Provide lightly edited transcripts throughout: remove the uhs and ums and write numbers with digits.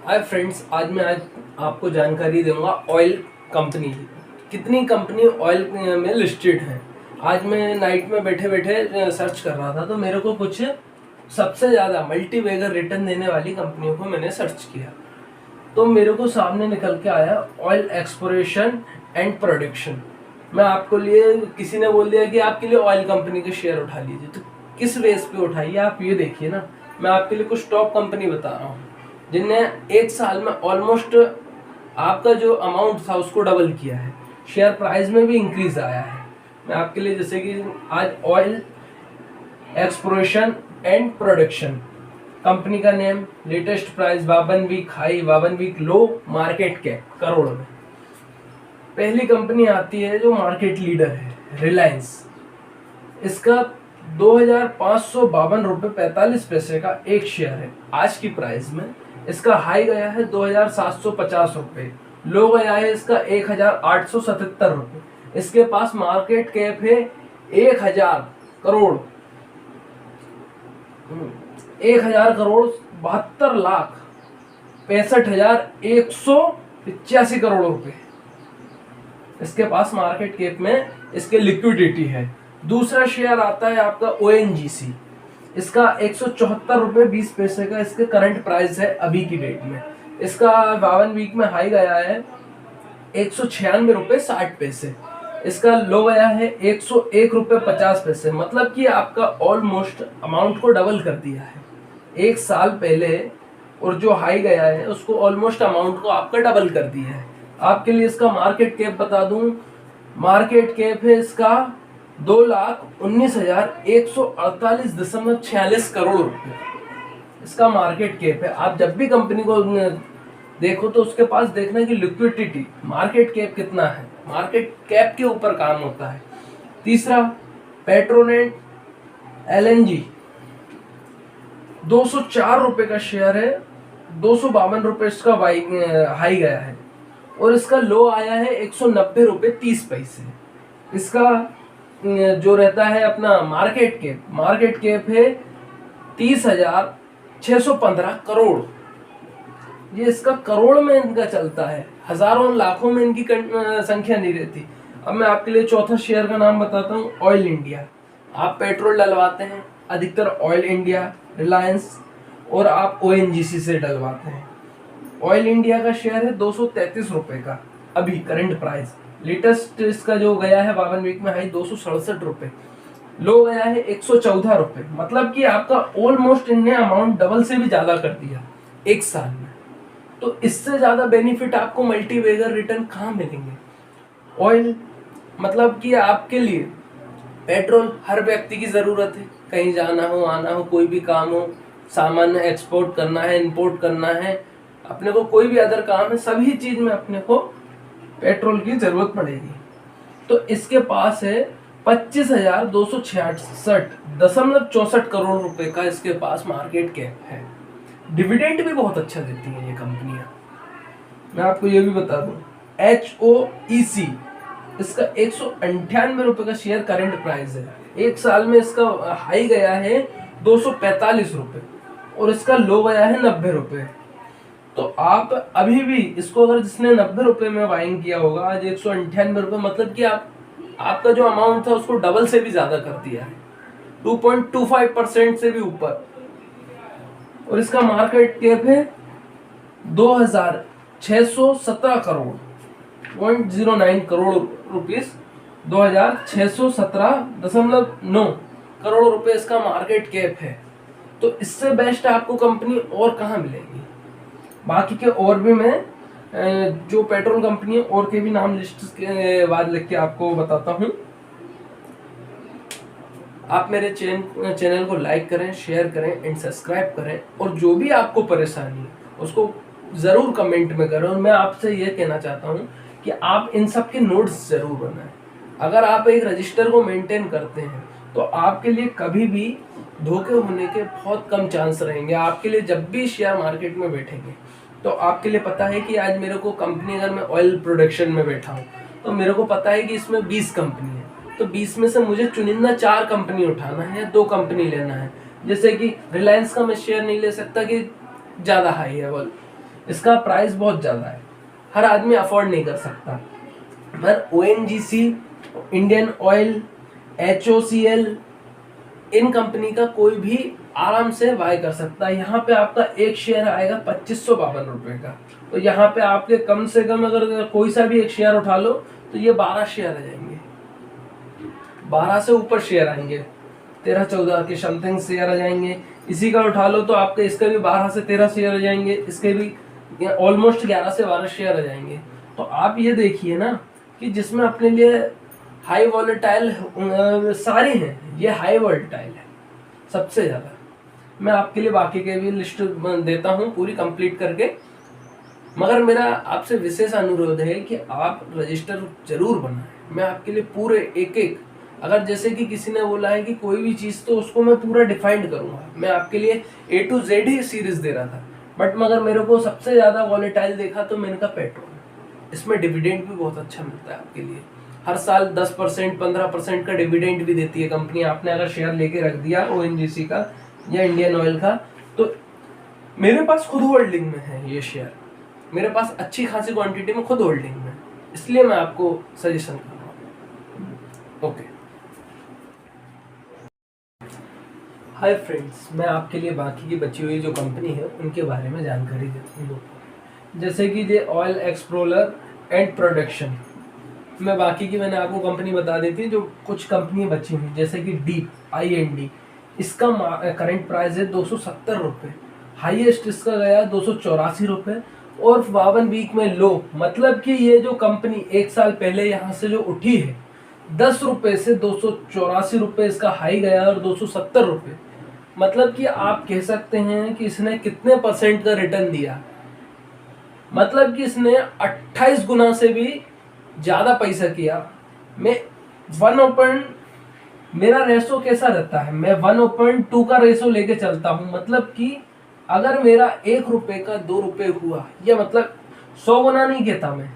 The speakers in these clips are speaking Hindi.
हाय फ्रेंड्स, आज आपको जानकारी दूंगा ऑयल कंपनी की। कितनी कंपनी ऑयल में लिस्टेड है। आज मैं नाइट में बैठे बैठे सर्च कर रहा था, तो मेरे को कुछ सबसे ज़्यादा मल्टी बैगर रिटर्न देने वाली कंपनियों को मैंने सर्च किया, तो मेरे को सामने निकल के आया ऑयल एक्सप्लोरेशन एंड प्रोडक्शन। मैं आपको लिए किसी ने बोल दिया कि आपके लिए ऑयल कंपनी के शेयर उठा लीजिए, तो किस बेस पे उठाइए आप ये देखिए ना। मैं आपके लिए कुछ टॉप कंपनी बता रहा हूँ जिनने एक साल में ऑलमोस्ट आपका जो अमाउंट था उसको डबल किया है। शेयर प्राइस में भी इंक्रीज आया है। मैं आपके लिए जैसे कि आज oil exploration and production company का name, latest price, 52 week high, 52 week low, market cap crore में। पहली कंपनी आती है जो मार्केट लीडर है, रिलायंस। इसका 2552 रुपये 45 पैसे का एक शेयर है आज की प्राइस में। इसका हाई गया है 2750 रुपये, लो गया है इसका 1877 रुपये। इसके पास मार्केट कैप है 1000 करोड़, 1000 करोड़ 72,65,185 करोड़ रुपए इसके पास मार्केट कैप में इसके लिक्विडिटी है। दूसरा शेयर आता है आपका ONGC। इसका 174 रुपये 20 पैसे का इसके करंट प्राइस है अभी की डेट में। इसका 52 वीक में हाई गया है 196 रुपये 60 पैसे। इसका लो गया है 101 रुपये 50 पैसे। मतलब कि आपका ऑलमोस्ट अमाउंट को डबल कर दिया है एक साल पहले, और जो हाई गया है उसको ऑलमोस्ट अमाउंट को आपका डबल कर दिया है। आपके लिए इसका मार्केट कैप बता दूं, मार्केट कैप है इसका 2,19,148.46 करोड़ रुपए इसका मार्केट कैप है। आप जब भी कंपनी को देखो तो उसके पास देखना कि लिक्विडिटी, मार्केट कैप कितना है। मार्केट कैप के ऊपर काम होता है। तीसरा पेट्रोनेट LNG, 204 रुपए का शेयर है, 252 रुपए इसका हाई गया है, और इसका लो आया है 190 रुपये 30 पैसे। इसका जो रहता है अपना मार्केट कैप है 30,615 करोड़। ये इसका करोड़ में इनका चलता है, हजारों लाखों में इनकी संख्या नहीं रहती। अब मैं आपके लिए चौथा शेयर का नाम बताता हूँ, ऑयल इंडिया। आप पेट्रोल डलवाते हैं अधिकतर ऑयल इंडिया, रिलायंस और आप ONGC से डलवाते हैं। ऑयल इंडिया का शेयर है 233 रुपए का अभी करंट प्राइस। लेटेस्ट इसका जो गया है 52 वीक में हाई 267 रुपए, लो गया है 114 रुपए। मतलब कि आपका ऑलमोस्ट इनने अमाउंट डबल से भी ज्यादा कर दिया एक साल में। तो इससे ज्यादा बेनिफिट आपको मल्टी बैगर रिटर्न कहाँ मिलेंगे। ऑयल मतलब कि आपके लिए पेट्रोल हर व्यक्ति की जरूरत है, कहीं जाना हो, आना हो, कोई भी काम हो, सामान एक्सपोर्ट करना है, इंपोर्ट करना है, अपने को कोई भी अदर काम है, सभी चीज में अपने को पेट्रोल की जरूरत पड़ेगी। तो इसके पास है 25,266.64 करोड़ रुपए का इसके पास मार्केट कैप है। डिविडेंड भी बहुत अच्छा देती है ये कंपनियां। मैं आपको ये भी बता दूं, HOEC, इसका 198 रुपए का शेयर करंट प्राइस है। एक साल में इसका हाई गया है 245 रुपए, और इसका लो गया है 90 रुपए। तो आप अभी भी इसको अगर जिसने 90 रुपए में बाइंग किया होगा, आज 198 रुपए, मतलब कि आपका जो अमाउंट था उसको डबल से भी ज्यादा कर दिया है, 2.25% से भी ऊपर। और इसका मार्केट कैप है 2,617 करोड़, 0.09 करोड़ रुपीस, 2,617.9 करोड़ रुपए इसका मार्केट कैप है। तो इससे बेस्ट आपको कंपनी और कहाँ मिलेगी। बाकी के और भी मैं जो पेट्रोल कंपनी है और के भी नाम लिस्ट के बाद लिख के आपको बताता हूँ। आप मेरे चैनल को लाइक करें, शेयर करें एंड सब्सक्राइब करें, और जो भी आपको परेशानी है उसको ज़रूर कमेंट में करें। और मैं आपसे ये कहना चाहता हूँ कि आप इन सब के नोट्स ज़रूर बनाएं। अगर आप एक रजिस्टर को मेंटेन करते हैं तो आपके लिए कभी भी धोखे होने के बहुत कम चांस रहेंगे। आपके लिए जब भी शेयर मार्केट में बैठेंगे तो आपके लिए पता है कि आज मेरे को कंपनी, अगर मैं ऑयल प्रोडक्शन में बैठा हूँ तो मेरे को पता है कि इसमें 20 कंपनी है, तो 20 में से मुझे चुनिंदा 4 कंपनी उठाना है, 2 कंपनी लेना है। जैसे कि रिलायंस का मैं शेयर नहीं ले सकता कि ज़्यादा हाई है, इसका प्राइस बहुत ज़्यादा है, हर आदमी अफोर्ड नहीं कर सकता। पर ONGC, इंडियन ऑयल, HOCL, इन कंपनी का कोई भी आराम से बाय कर सकता है। यहाँ पे आपका एक शेयर आएगा 2552 रुपये का। तो यहाँ पे आपके कम से कम अगर कोई सा भी एक शेयर उठा लो तो ये 12 शेयर आ जाएंगे, 12 से ऊपर शेयर आएंगे, 13-14 के समथिंग शेयर आ जाएंगे। इसी का उठा लो तो आपके इसके भी 12 से 13 शेयर आ जाएंगे, इसके भी ऑलमोस्ट 11 से 12 शेयर आ जाएंगे। तो आप ये देखिए ना कि जिसमें अपने लिए हाई वॉलेटाइल सारे हैं, ये हाई वॉलेटाइल है सबसे ज़्यादा। मैं आपके लिए बाकी के भी लिस्ट देता हूँ पूरी कंप्लीट करके, मगर मेरा आपसे विशेष अनुरोध है कि आप रजिस्टर जरूर बनाएं। मैं आपके लिए पूरे एक एक, अगर जैसे कि किसी ने बोला है कि कोई भी चीज़ तो उसको मैं पूरा डिफाइंड करूँगा, मैं आपके लिए A to Z ही सीरीज दे रहा था, बट मगर मेरे को सबसे ज़्यादा वॉलेटाइल देखा तो मैंने कहा पेट्रोल। इसमें डिविडेंड भी बहुत अच्छा मिलता है आपके लिए, हर साल 10% 15% का डिविडेंड भी देती है कंपनी। आपने अगर शेयर लेके रख दिया ONGC का या इंडियन ऑयल का, तो मेरे पास खुद होल्डिंग में है ये शेयर, मेरे पास अच्छी खासी क्वांटिटी में खुद होल्डिंग में, इसलिए मैं आपको सजेशन कर रहा हूँ। ओके, हाय फ्रेंड्स, मैं आपके लिए बाकी की बची हुई जो कंपनी है उनके बारे में जानकारी देता हूँ। जैसे कि ये ऑयल एक्सप्लोरर एंड प्रोडक्शन, मैं बाकी की मैंने आपको कंपनी बता दी थी। जो कुछ कंपनी बची हुई जैसे कि डीप IND, इसका करंट प्राइस है 270 रुपये, हाईएस्ट इसका गया 284 रुपये, और 52 वीक में लो। मतलब कि ये जो कंपनी एक साल पहले यहाँ से जो उठी है 10 रुपये से 284 रुपये इसका हाई गया और 270 रुपये, मतलब कि आप कह सकते हैं कि इसने कितने % का रिटर्न दिया। मतलब कि इसने 28 गुना से भी ज़्यादा पैसा किया। मैं 1 मेरा रेशो कैसा रहता है, मैं 1/2 का रेशो लेके चलता हूँ। मतलब कि अगर मेरा 1 रुपये का 2 रुपये हुआ, या मतलब 100 गुना नहीं कहता मैं,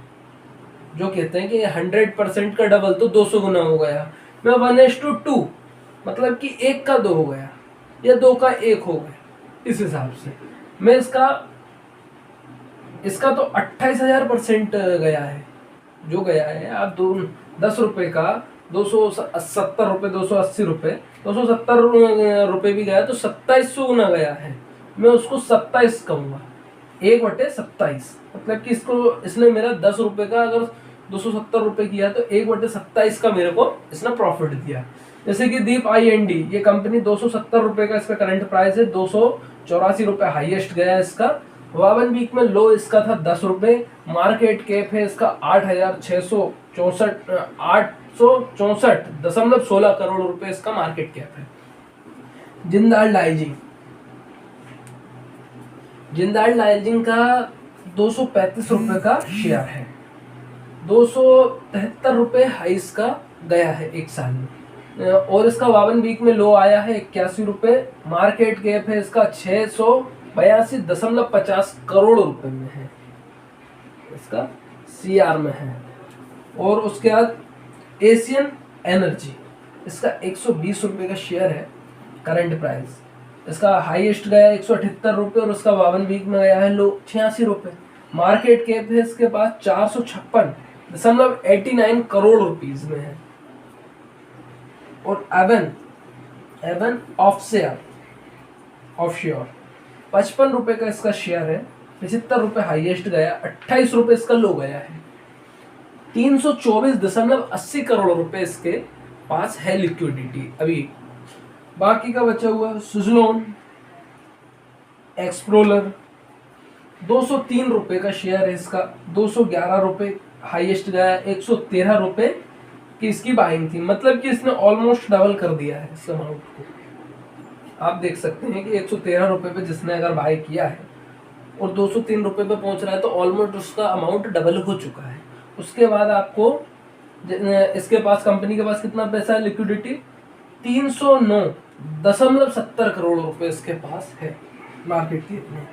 जो कहते हैं कि 100% का डबल तो 200 गुना हो गया, मैं 1:2, मतलब कि 1 का 2 हो गया या 2 का 1 हो गया, इस हिसाब से मैं इसका तो 28,000% गया है जो गया है। आप 10 रुपये का 270 रुपये, 280 रुपये, 270 रुपये भी गया तो 2700 गुना गया है। मैं उसको 27 कहूँगा, 1/27। मतलब कि इसने मेरा 10 रुपये का अगर 270 रुपये किया तो 1/27 का मेरे को इसने प्रॉफिट दिया। जैसे कि दीप IND, ये कंपनी 270 रुपये का इसका करंट प्राइस है, 284 रुपये हाईएस्ट गया इसका। 52 वीक में लो इसका था 10 रुपये, मार्केट कैप है इसका 8,664.16 करोड़ रुपए इसका मार्केट कैप है। जिंदाल डाइजिंग का 235 रुपये का शेयर है, 273 रुपये हाई इसका गया है एक साल में, और इसका 52 वीक में लो आया है 81 रुपये। मार्केट कैप है इसका 682.50 करोड़ रुपए में है, इसका CR में है। और उसके बाद एशियन एनर्जी, इसका 120 रुपये का शेयर है करंट प्राइस, इसका हाईएस्ट गया 178 रुपये और उसका 52 वीक में गया है लो 86 रुपये। मार्केट कैप है इसके पास 456.89 करोड़ रुपीज में है। और एवन ऑफश्योर 55 रुपये का इसका शेयर है, 75 रुपये हाईएस्ट गया, 28 रुपये इसका लो गया है। 324.80 करोड़ रुपए इसके पास है लिक्विडिटी अभी। बाकी का बचा हुआ सुज़लोन एक्सप्लोरर, 203 रुपये का शेयर है इसका, 211 रुपये हाईएस्ट गया, 113 रुपये की इसकी बाइंग थी। मतलब कि इसने ऑलमोस्ट डबल कर दिया है इस अमाउंट को। आप देख सकते हैं कि 113 रुपये पे जिसने अगर बाय किया है और 203 रुपये पे पहुंच रहा है तो ऑलमोस्ट उसका अमाउंट डबल हो चुका है। उसके बाद आपको इसके पास, कंपनी के पास कितना पैसा है लिक्विडिटी, 309.70 करोड़ रुपए इसके पास है मार्केट के में।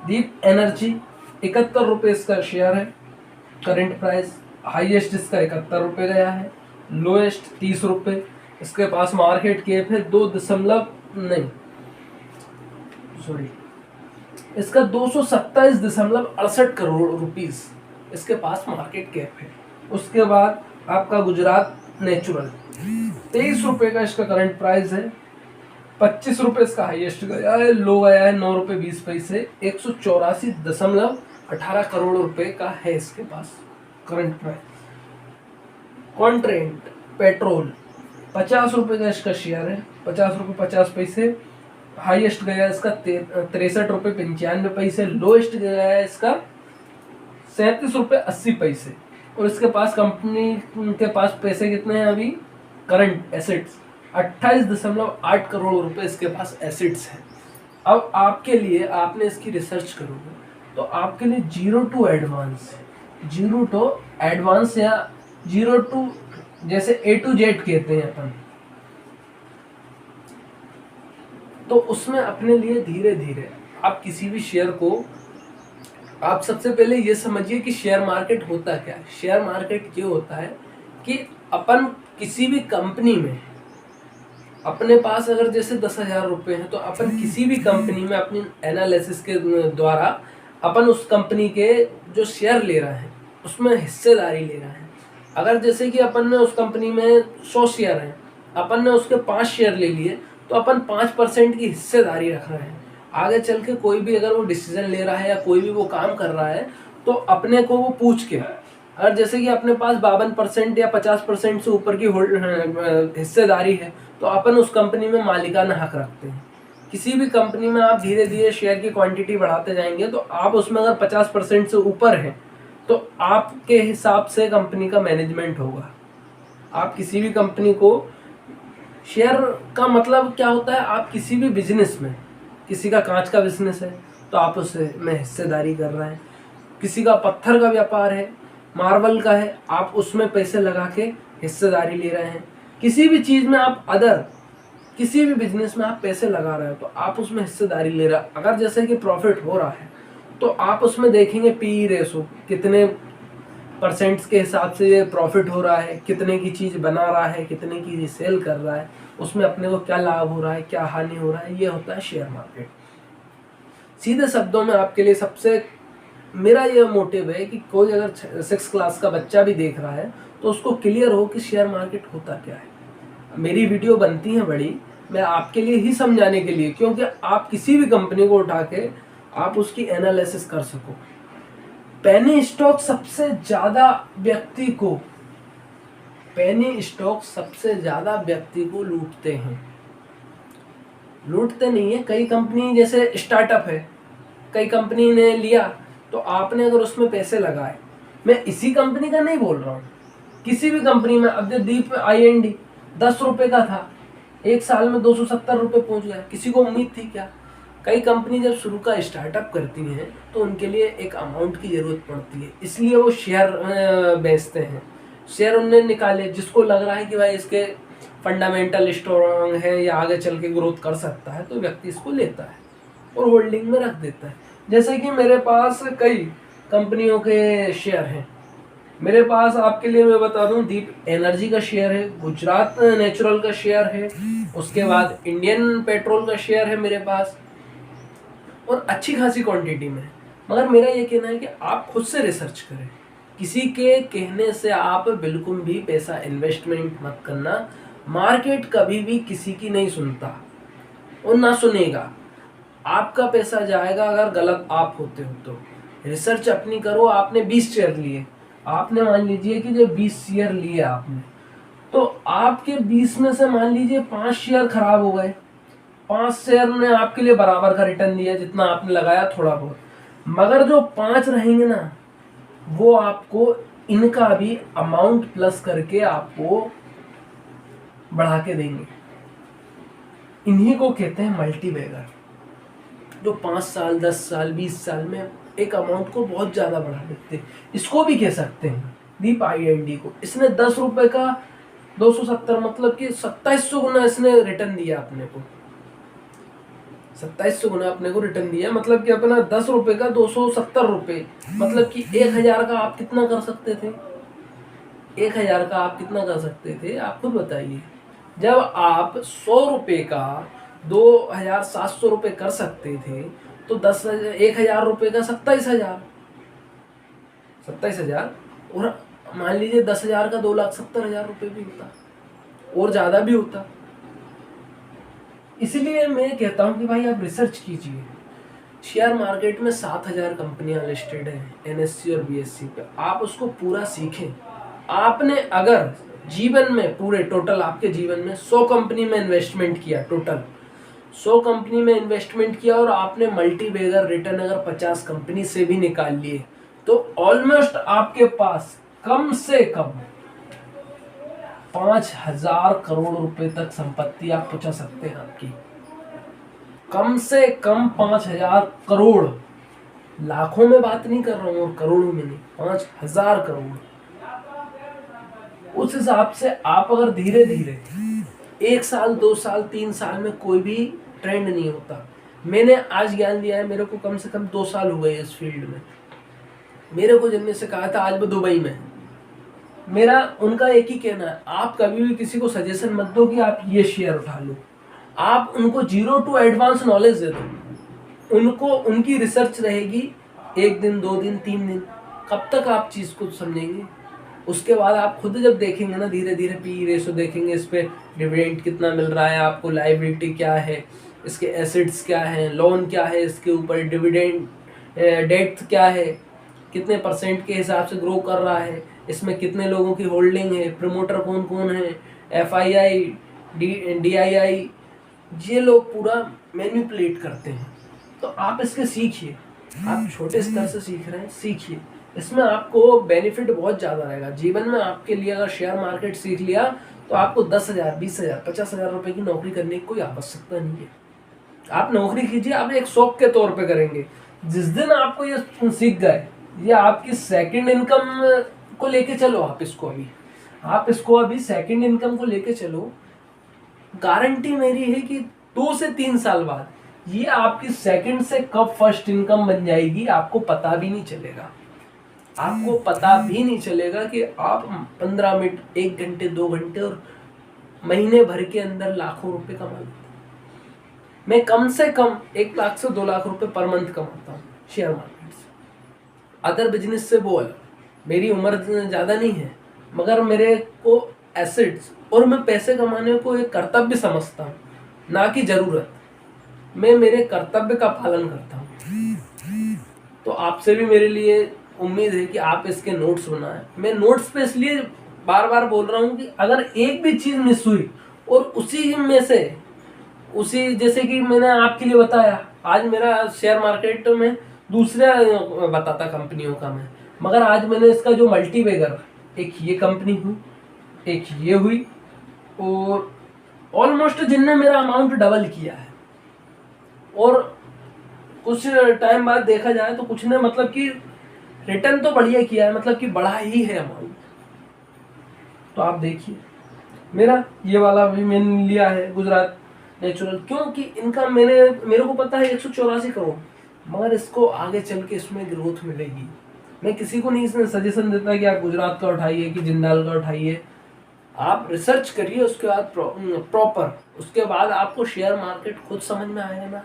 दीप एनर्जी 71 रुपये इसका शेयर है करंट प्राइस, हाईएस्ट इसका 71 रुपये गया है, लोएस्ट 30 रुपये। इसके पास मार्केट कैप है इसका 227.68 करोड़ रुपीस इसके पास मार्केट कैप है। उसके बाद आपका गुजरात नेचुरल 23 रुपए का इसका करंट प्राइस है। 25 रुपए इसका हाईएस्ट गया है, लो गया है 9 रुपए 20 पैसे। 184.18 करोड़ रुपए का है इसके पास करंट प्राइस। कॉन्ट्रेंट पेट्रोल 50 रुपए का इसका शेयर है, 50 रुपए 50 पैसे। हाईएस्ट गया इसका 63 रुपए 95 पैसे। लोएस्ट गया है इसका 37 रुपए 80 पैसे। और इसके पास कंपनी के पास पैसे कितने हैं अभी? करंट एसेट्स 28.8 करोड़ रुपए इसके पास एसेट्स हैं। अब आपके लिए, आपने इसकी रिसर्च करोगे तो आपके लिए जीरो टू एडवांस या जीरो टू जैसे ए टू जेड कहते हैं अपन, तो उसमें अपने लिए धीरे धीरे आप किसी भी शेयर को, आप सबसे पहले ये समझिए कि शेयर मार्केट होता क्या है। शेयर मार्केट ये होता है कि अपन किसी भी कंपनी में, अपने पास अगर जैसे 10,000 रुपये हैं तो अपन किसी भी कंपनी में अपनी एनालिसिस के द्वारा अपन उस कंपनी के जो शेयर ले रहे हैं उसमें हिस्सेदारी ले रहे हैं। अगर जैसे कि अपन ने उस कंपनी में 100 शेयर हैं, अपन ने उसके 5 शेयर ले लिए तो अपन 5% की हिस्सेदारी रख रहे हैं। आगे चल के कोई भी अगर वो डिसीजन ले रहा है या कोई भी वो काम कर रहा है तो अपने को वो पूछ के, अगर जैसे कि अपने पास 52% या 50% से ऊपर की हिस्सेदारी है तो अपन उस कंपनी में मालिकाना हक रखते हैं। किसी भी कंपनी में आप धीरे धीरे शेयर की क्वांटिटी बढ़ाते जाएंगे तो आप उसमें अगर 50% से ऊपर हैं तो आपके हिसाब से कंपनी का मैनेजमेंट होगा। आप किसी भी कंपनी को, शेयर का मतलब क्या होता है, आप किसी भी बिजनेस में, किसी का कांच का बिजनेस है तो आप उसमें हिस्सेदारी कर रहे हैं, किसी का पत्थर का व्यापार है, मार्बल का है, आप उसमें पैसे लगा के हिस्सेदारी ले रहे हैं। किसी भी चीज़ में आप किसी भी बिजनेस में आप पैसे लगा रहे हो तो आप उसमें हिस्सेदारी ले रहे हैं। अगर जैसे कि प्रॉफिट हो रहा है तो आप उसमें देखेंगे पी रेशो, कितने परसेंट्स के हिसाब से ये प्रॉफिट हो रहा है, कितने की चीज़ बना रहा है, कितने की सेल कर रहा है, उसमें अपने को क्या लाभ हो रहा है, क्या हानि हो रहा है। ये होता है शेयर मार्केट। सीधे शब्दों में आपके लिए सबसे मेरा ये मोटिव है कि कोई अगर 6 क्लास का बच्चा भी देख रहा है तो उसको क्लियर हो कि शेयर मार्केट होता क्या है। मेरी वीडियो बनती है बड़ी, मैं आपके लिए ही समझाने के लिए, क्योंकि आप किसी भी कंपनी को उठा के आप उसकी एनालिसिस कर सको। पेनी स्टॉक सबसे ज्यादा व्यक्ति को लूटते हैं। लूटते नहीं है, कई कंपनी जैसे स्टार्टअप है, कई कंपनी ने लिया तो आपने अगर उसमें पैसे लगाए, मैं इसी कंपनी का नहीं बोल रहा हूँ, किसी भी कंपनी में, अब दीप IND 10 रुपए का था, 1 साल में 270 रुपए पहुंच गया। किसी को उम्मीद थी क्या? कई कंपनी जब शुरू का स्टार्टअप करती हैं तो उनके लिए एक अमाउंट की ज़रूरत पड़ती है, इसलिए वो शेयर बेचते हैं। शेयर उनने निकाले, जिसको लग रहा है कि भाई इसके फंडामेंटल स्ट्रॉन्ग है या आगे चल के ग्रोथ कर सकता है तो व्यक्ति इसको लेता है और होल्डिंग में रख देता है। जैसे कि मेरे पास कई कंपनियों के शेयर हैं। मेरे पास आपके लिए मैं बता दूं, दीप एनर्जी का शेयर है, गुजरात नेचुरल का शेयर है, उसके बाद इंडियन पेट्रोल का शेयर है मेरे पास, और अच्छी खासी क्वांटिटी में। मगर मेरा ये कहना है कि आप खुद से रिसर्च करें, किसी के कहने से आप बिल्कुल भी पैसा इन्वेस्टमेंट मत करना। मार्केट कभी भी किसी की नहीं सुनता और ना सुनेगा। आपका पैसा जाएगा अगर गलत आप होते हो तो। रिसर्च अपनी करो। आपने 20 शेयर लिए, आपने मान लीजिए कि जो 20 शेयर लिए आपने, तो आपके 20 में से मान लीजिए 5 शेयर खराब हो गए। 5 शेयर ने आपके लिए बराबर का रिटर्न दिया जितना आपने लगाया, थोड़ा बहुत। मगर जो 5 रहेंगे ना, वो आपको इनका भी अमाउंट प्लस करके आपको बढ़ा के देंगे। इन्हीं को कहते हैं मल्टीबैगर, जो 5 साल 10 साल 20 साल में एक अमाउंट को बहुत ज़्यादा बढ़ा देते हैं। इसको भी कह सकते हैं दीप IND को। इसने 10 रुपए का 270 मतलब कि 2700 गुना इसने रिटर्न दिया अपने को। 2700 गुना अपने को रिटर्न दिया, मतलब कि अपना 10 रुपए का 270 रुपए, मतलब कि 1000 का आप कितना कर सकते थे? 1000 का आप कितना कर सकते थे? आप खुद बताइए। जब आप 100 रुपए का 2700 रुपए कर सकते थे तो 1,000 रुपये का 27,000, 27,000, और मान लीजिए 10,000 का 2,70,000 रुपये भी होता और ज़्यादा भी होता। इसलिए मैं कहता हूँ कि भाई आप रिसर्च कीजिए। शेयर मार्केट में 7,000 कंपनियां लिस्टेड हैं NSE और BSE पे, आप उसको पूरा सीखें। आपने अगर जीवन में पूरे टोटल आपके जीवन में 100 कंपनी में इन्वेस्टमेंट किया, टोटल 100 कंपनी में इन्वेस्टमेंट किया और आपने मल्टीबैगर रिटर्न अगर 50 कंपनी से भी निकाल लिए, तो ऑलमोस्ट आपके पास कम से कम 5,000 करोड़ रुपए तक संपत्ति आप पहुंचा सकते हैं आपकी। कम से कम 5,000 करोड़, लाखों में बात नहीं कर रहा हूं और करोड़ों में नहीं, 5,000 करोड़। उस हिसाब से आप अगर धीरे धीरे 1 साल 2 साल 3 साल में कोई भी ट्रेंड नहीं होता। मैंने आज ज्ञान दिया है, मेरे को कम से कम 2 साल हुए इस फील्ड में। मेरे को जिनमें से कहा था आज मैं दुबई में, मेरा उनका एक ही कहना है, आप कभी भी किसी को सजेशन मत दो कि आप ये शेयर उठा लो। आप उनको 0 to एडवांस नॉलेज दे दो। उनको उनकी रिसर्च रहेगी 1 दिन 2 दिन 3 दिन, कब तक आप चीज़ को समझेंगे। उसके बाद आप खुद जब देखेंगे ना, धीरे धीरे पी रेशो देखेंगे, इस पे डिविडेंड कितना मिल रहा है आपको, लायबिलिटी क्या है, इसके एसेट्स क्या हैं, लोन क्या है, इसके ऊपर डिविडेंड डेट क्या है, कितने % के हिसाब से ग्रो कर रहा है, इसमें कितने लोगों की होल्डिंग है, प्रमोटर कौन कौन है, FII DII, ये लोग पूरा मैनिपुलेट करते हैं। तो आप इसके सीखिए, आप छोटे स्तर से सीख रहे हैं, सीखिए, इसमें आपको बेनिफिट बहुत ज़्यादा रहेगा जीवन में। आपके लिए अगर शेयर मार्केट सीख लिया तो आपको 10,000 20,000 50,000 रुपये की नौकरी करने की कोई आवश्यकता नहीं है। आप नौकरी कीजिए, आप एक शौक के तौर पे करेंगे। जिस दिन आपको ये सीख गए, ये आपकी सेकंड इनकम को लेके चलो, आप इसको अभी सेकंड इनकम को लेके चलो। गारंटी मेरी है कि 2 से 3 साल बाद ये आपकी सेकंड से कब फर्स्ट इनकम बन जाएगी, आपको पता भी नहीं चलेगा। आपको पता भी नहीं चलेगा कि आप 15 मिनट 1 घंटे 2 घंटे और महीने भर के अंदर लाखों रुपए कमा लेते हैं। मैं कम से कम 1 लाख से 2 लाख रुपए पर मंथ कमाता हूँ शेयर मार्केट से। अदर बिजनेस से बोल, मेरी उम्र ज़्यादा नहीं है, मगर मेरे को एसेट्स और मैं पैसे कमाने को एक कर्तव्य समझता हूँ, ना कि ज़रूरत। मैं मेरे कर्तव्य का पालन करता हूँ। तो आपसे भी मेरे लिए उम्मीद है कि आप इसके नोट्स बनाएं। मैं नोट्स पे इसलिए बार बार बोल रहा हूँ कि अगर एक भी चीज़ मिस हुई और उसी में से जैसे कि मैंने आपके लिए बताया, आज मेरा शेयर मार्केट में दूसरा बताता कंपनियों का मैं, मगर आज मैंने इसका जो मल्टीबैगर, एक ये कंपनी हुई, एक ये हुई, और ऑलमोस्ट जिनने मेरा अमाउंट डबल किया है। और कुछ टाइम बाद देखा जाए तो कुछ ने मतलब कि रिटर्न तो बढ़िया किया है, मतलब कि बढ़ा ही है अमाउंट। तो आप देखिए, मेरा ये वाला भी मैंने लिया है गुजरात नेचुरल, क्योंकि इनका मेरे को पता है 184 करोड़, मगर इसको आगे चल के इसमें ग्रोथ मिलेगी। मैं किसी को नहीं इसमें सजेशन देता कि आप गुजरात का उठाइए कि जिंदाल का उठाइए। आप रिसर्च करिए, उसके बाद प्रॉपर, उसके बाद आपको शेयर मार्केट खुद समझ में आएगा ना।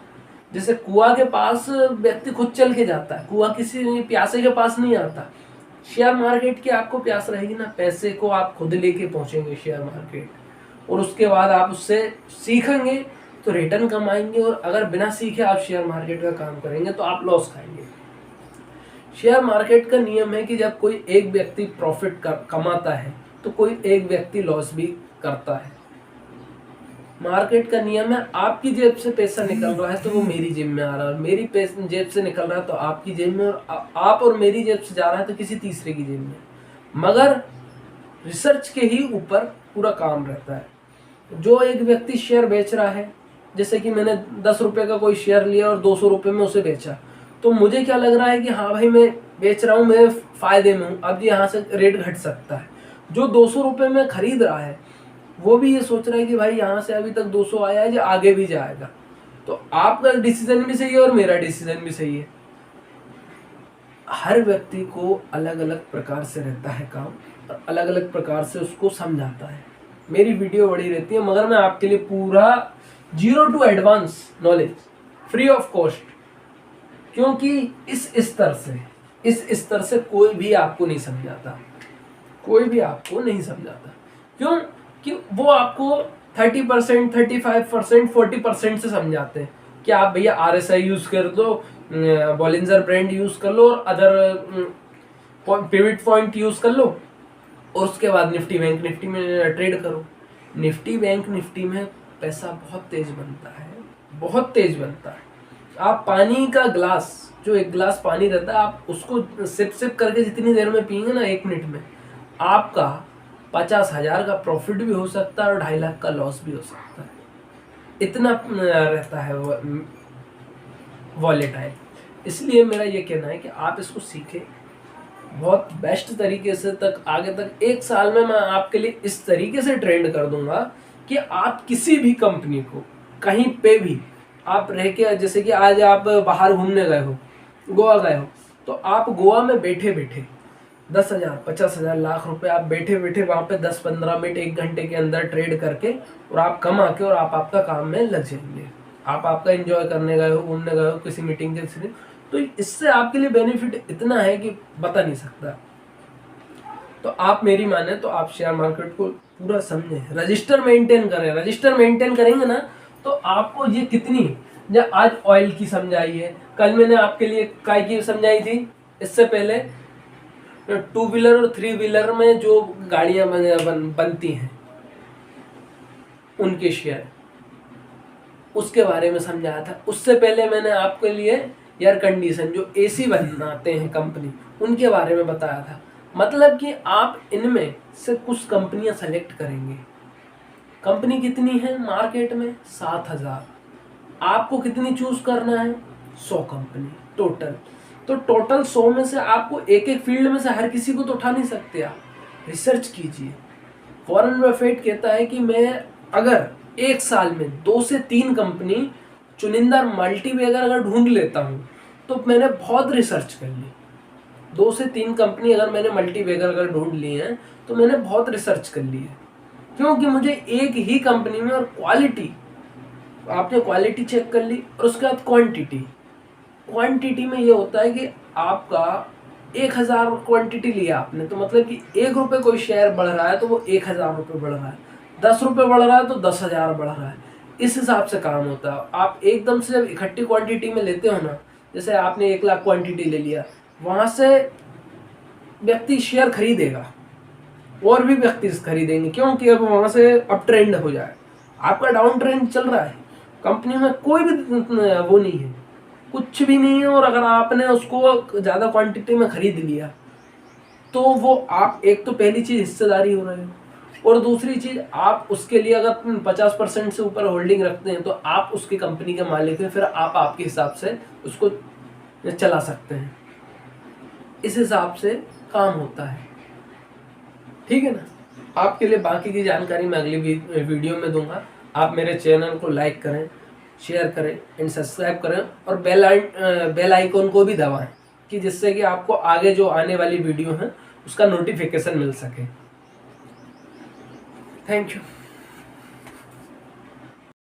जैसे कुआं के पास व्यक्ति खुद चल के जाता है, कुआं किसी प्यासे के पास नहीं आता। शेयर मार्केट की आपको प्यास रहेगी ना, पैसे को आप खुद लेके पहुंचेंगे शेयर मार्केट, और उसके बाद आप उससे सीखेंगे तो रिटर्न कमाएंगे। और अगर बिना सीखे आप शेयर मार्केट का काम करेंगे तो आप लॉस खाएंगे। शेयर मार्केट का नियम है कि जब कोई एक व्यक्ति प्रॉफिट कमाता है तो कोई एक व्यक्ति लॉस भी करता है। मार्केट का नियम है, आपकी जेब से पैसा निकल रहा है तो वो मेरी जेब में आ रहा है, और मेरी जेब से निकल रहा है तो आपकी जेब में, और आप और मेरी जेब से जा रहा है तो किसी तीसरे की जेब में। मगर रिसर्च के ही ऊपर पूरा काम रहता है। जो एक व्यक्ति शेयर बेच रहा है, जैसे कि मैंने 10 रुपये का कोई शेयर लिया और 200 रुपये में उसे बेचा, तो मुझे क्या लग रहा है कि हाँ भाई मैं बेच रहा हूँ, मैं फायदे में हूँ, अब यहाँ से रेट घट सकता है। जो 200 रुपये में खरीद रहा है वो भी ये सोच रहा है कि भाई यहाँ से अभी तक 200 आया है, जो आगे भी जाएगा। तो आपका डिसीजन भी सही है और मेरा डिसीजन भी सही है। हर व्यक्ति को अलग अलग प्रकार से रहता है काम, और अलग अलग प्रकार से उसको समझाता है। मेरी वीडियो बड़ी रहती है, मगर मैं आपके लिए पूरा 0 to advance knowledge free of cost क्योंकि इस स्तर से कोई भी आपको नहीं समझाता, कोई भी आपको नहीं समझाता। क्यों? कि वो आपको 30%, 35%, 40% से समझाते हैं कि आप भैया RSI यूज कर दो, बॉलिंजर ब्रांड यूज कर लो और अदर पिवट पॉइंट यूज कर लो, और उसके बाद निफ्टी बैंक निफ्टी में ट्रेड करो। निफ्टी बैंक निफ्टी में पैसा बहुत तेज बनता है, बहुत तेज बनता है। आप पानी का ग्लास, जो एक ग्लास पानी रहता है, आप उसको सिप करके जितनी देर में पियेंगे ना, 1 मिनट में आपका 50,000 का प्रॉफिट भी हो सकता है और 2.5 लाख का लॉस भी हो सकता है। इतना रहता है वॉलेटाइल। इसलिए मेरा ये कहना है कि आप इसको सीखें बहुत बेस्ट तरीके से, तक आगे तक 1 साल में मैं आपके लिए इस तरीके से ट्रेंड कर दूंगा कि आप किसी भी कंपनी को कहीं पे भी आप रह के, जैसे कि आज आप बाहर घूमने गए हो, गोवा गए हो, तो आप गोवा में बैठे बैठे 10,000, 50,000, लाख रुपए आप बैठे बैठे वहाँ पे 10-15 मिनट 1 घंटे के अंदर ट्रेड करके और आप कमा के और आप आपका काम में लग जाएंगे। आप आपका एंजॉय करने गए हो, घूमने गए हो, किसी मीटिंग के थ्रू, तो इससे आपके लिए बेनिफिट इतना है कि बता नहीं सकता। तो आप मेरी माने तो आप शेयर मार्केट को पूरा समझें, रजिस्टर मेंटेन करें। रजिस्टर मेंटेन करेंगे ना तो आपको ये कितनी, जब आज ऑयल की समझाई है, कल मैंने आपके लिए काय की समझाई थी, इससे पहले 2 व्हीलर और 3 व्हीलर में जो गाड़ियां बनती हैं उनके शेयर, उसके बारे में समझाया था। उससे पहले मैंने आपके लिए एयर कंडीशन, जो AC बनाते हैं कंपनी, उनके बारे में बताया था। मतलब कि आप इनमें से कुछ कंपनियां सेलेक्ट करेंगे। कंपनी कितनी है मार्केट में? 7,000। आपको कितनी चूज करना है? 100 कंपनी टोटल। तो टोटल 100 में से आपको एक एक फील्ड में से हर किसी को तो उठा नहीं सकते। आप रिसर्च कीजिए। वॉरेन बफेट कहता है कि मैं अगर 1 साल में 2 से 3 कंपनी चुनिंदा मल्टीबैगर अगर ढूंढ लेता हूं तो मैंने बहुत रिसर्च कर ली। 2 से 3 कंपनी अगर मैंने मल्टीबैगर अगर ढूंढ ली है तो मैंने बहुत रिसर्च कर ली है। क्योंकि मुझे एक ही कंपनी में, और क्वालिटी, आपने क्वालिटी चेक कर ली, और उसके बाद क्वांटिटी में ये होता है कि आपका 1,000 क्वांटिटी लिया आपने, तो मतलब कि 1 रुपये कोई शेयर बढ़ रहा है तो वो 1,000 रुपये बढ़ रहा है, 10 रुपये बढ़ रहा है तो 10,000 बढ़ रहा है। इस हिसाब से काम होता है। आप एकदम से जब इकट्ठी क्वांटिटी में लेते हो ना, जैसे आपने 1 लाख क्वांटिटी ले लिया, वहां से व्यक्ति शेयर खरीदेगा और भी व्यक्ति खरीदेंगे, क्योंकि अब वहां से अप ट्रेंड हो जाए। आपका डाउन ट्रेंड चल रहा है, कंपनी में कोई भी वो नहीं है, कुछ भी नहीं है, और अगर आपने उसको ज़्यादा क्वांटिटी में खरीद लिया तो वो आप, एक तो पहली चीज़ हिस्सेदारी हो रही है, और दूसरी चीज़ आप उसके लिए अगर 50% से ऊपर होल्डिंग रखते हैं तो आप उसकी कंपनी के मालिक हैं, फिर आप आपके हिसाब से उसको चला सकते हैं। इस हिसाब से काम होता है, ठीक है ना। आपके लिए बाकी की जानकारी मैं अगली वीडियो में दूंगा। आप मेरे चैनल को लाइक करें, शेयर करें एंड सब्सक्राइब करें, और बेल आइकन को भी दबाएं, कि जिससे कि आपको आगे जो आने वाली वीडियो है उसका नोटिफिकेशन मिल सके। Thank you.